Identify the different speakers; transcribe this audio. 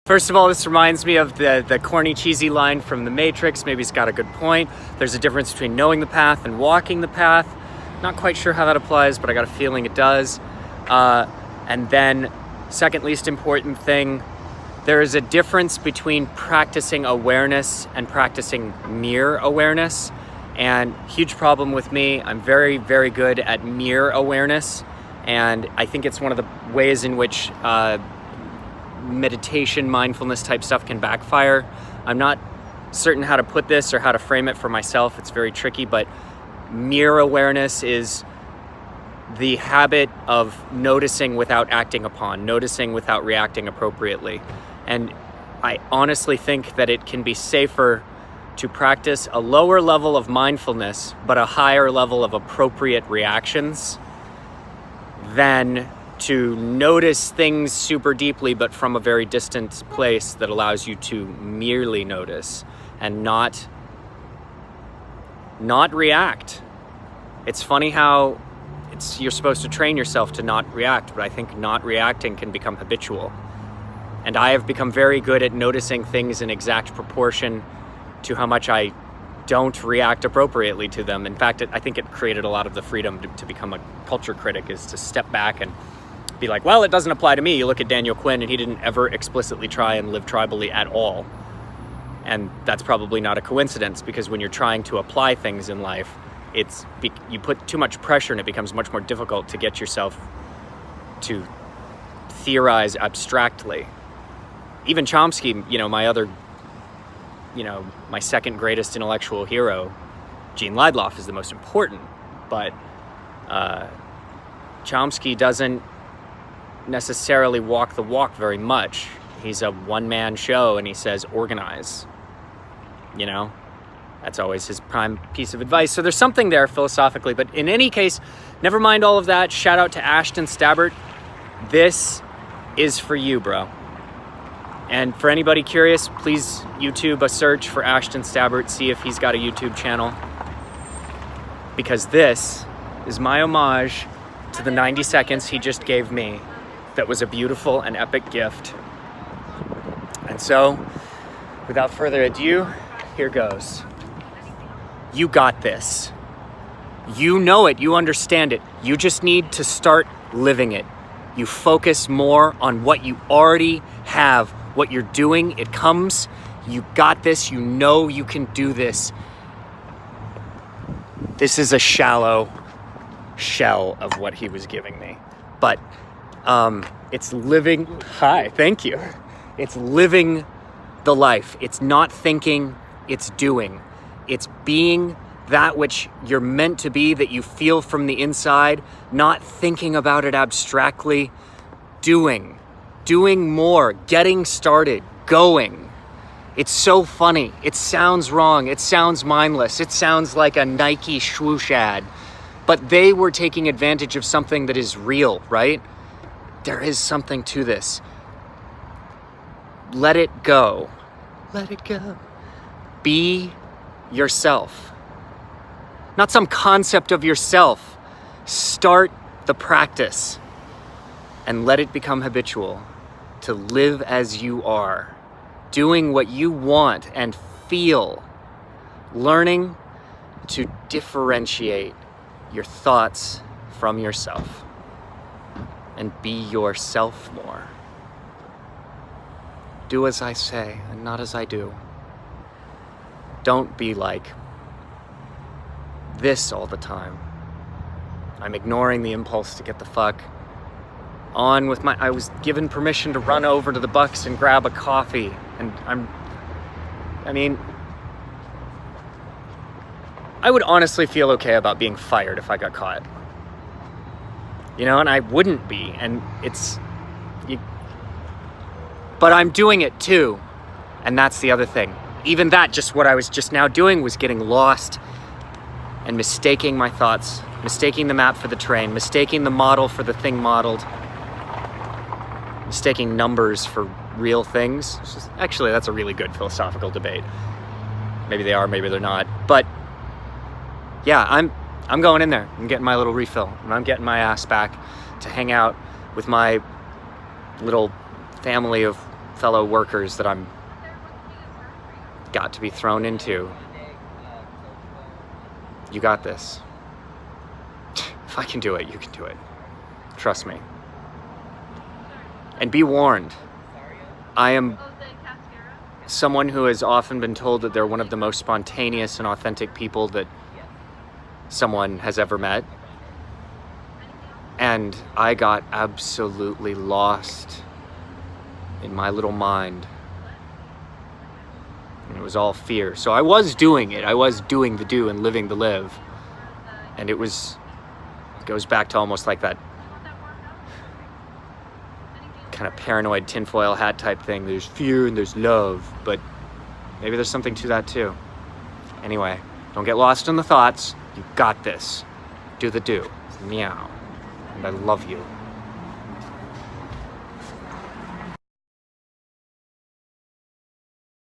Speaker 1: First of all, this reminds me of the corny, cheesy line from The Matrix. Maybe it's got a good point. There's a difference between knowing the path and walking the path. Not quite sure how that applies, but I got a feeling it does. And then, second least important thing, there is a difference between practicing awareness and practicing mere awareness. And huge problem with me, I'm very, very good at mere awareness. And I think it's one of the ways in which meditation, mindfulness type stuff can backfire. I'm not certain how to put this or how to frame it for myself. It's very tricky, but mere awareness is the habit of noticing without acting upon, noticing without reacting appropriately. And I honestly think that it can be safer to practice a lower level of mindfulness, but a higher level of appropriate reactions than to notice things super deeply, but from a very distant place that allows you to merely notice and not react. It's funny how you're supposed to train yourself to not react, but I think not reacting can become habitual. And I have become very good at noticing things in exact proportion to how much I don't react appropriately to them. In fact, I think it created a lot of the freedom to become a culture critic, is to step back and be like, well, it doesn't apply to me. You look at Daniel Quinn, and he didn't ever explicitly try and live tribally at all. And that's probably not a coincidence, because when you're trying to apply things in life, you put too much pressure and it becomes much more difficult to get yourself to theorize abstractly. Even Chomsky, my second greatest intellectual hero, Gene Lidloff, is the most important, but Chomsky doesn't necessarily walk the walk very much. He's a one-man show, and he says, organize. That's always his prime piece of advice. So there's something there philosophically, but in any case, never mind all of that. Shout out to Ashton Stabbert. This is for you, bro. And for anybody curious, please YouTube a search for Ashton Stabbert, see if he's got a YouTube channel. Because this is my homage to the 90 seconds he just gave me. That was a beautiful and epic gift. And so, without further ado, here goes. You got this. You know it, you understand it. You just need to start living it. You focus more on what you already have, what you're doing. It comes. You got this. You know you can do this. This is a shallow shell of what he was giving me. But it's living. Hi, thank you. It's living the life. It's not thinking, it's doing. It's being that which you're meant to be, that you feel from the inside, not thinking about it abstractly, doing more, getting started, going. It's so funny. It sounds wrong. It sounds mindless. It sounds like a Nike swoosh ad, but they were taking advantage of something that is real, right? There is something to this. Let it go. Let it go. Be yourself. Not some concept of yourself. Start the practice and let it become habitual to live as you are, doing what you want and feel, learning to differentiate your thoughts from yourself and be yourself more. Do as I say and not as I do. Don't be like this all the time. I'm ignoring the impulse to get the fuck on with I was given permission to run over to the Bucks and grab a coffee, and I would honestly feel okay about being fired if I got caught. And I wouldn't be, and but I'm doing it too, and that's the other thing. Even that, just what I was just now doing, was getting lost and mistaking my thoughts, mistaking the map for the train, mistaking the model for the thing modeled, mistaking numbers for real things. Actually, that's a really good philosophical debate. Maybe they are, maybe they're not. But yeah, I'm going in there. I'm getting my little refill, and I'm getting my ass back to hang out with my little family of fellow workers that I'm got to be thrown into. You got this. If I can do it, you can do it. Trust me. And be warned, I am someone who has often been told that they're one of the most spontaneous and authentic people that someone has ever met. And I got absolutely lost in my little mind. And it was all fear. So I was doing it. I was doing the do and living the live. And it goes back to almost like that kind of paranoid tinfoil hat type thing. There's fear and there's love, but maybe there's something to that too. Anyway, don't get lost in the thoughts. You got this. Do the do. Meow. And I love you.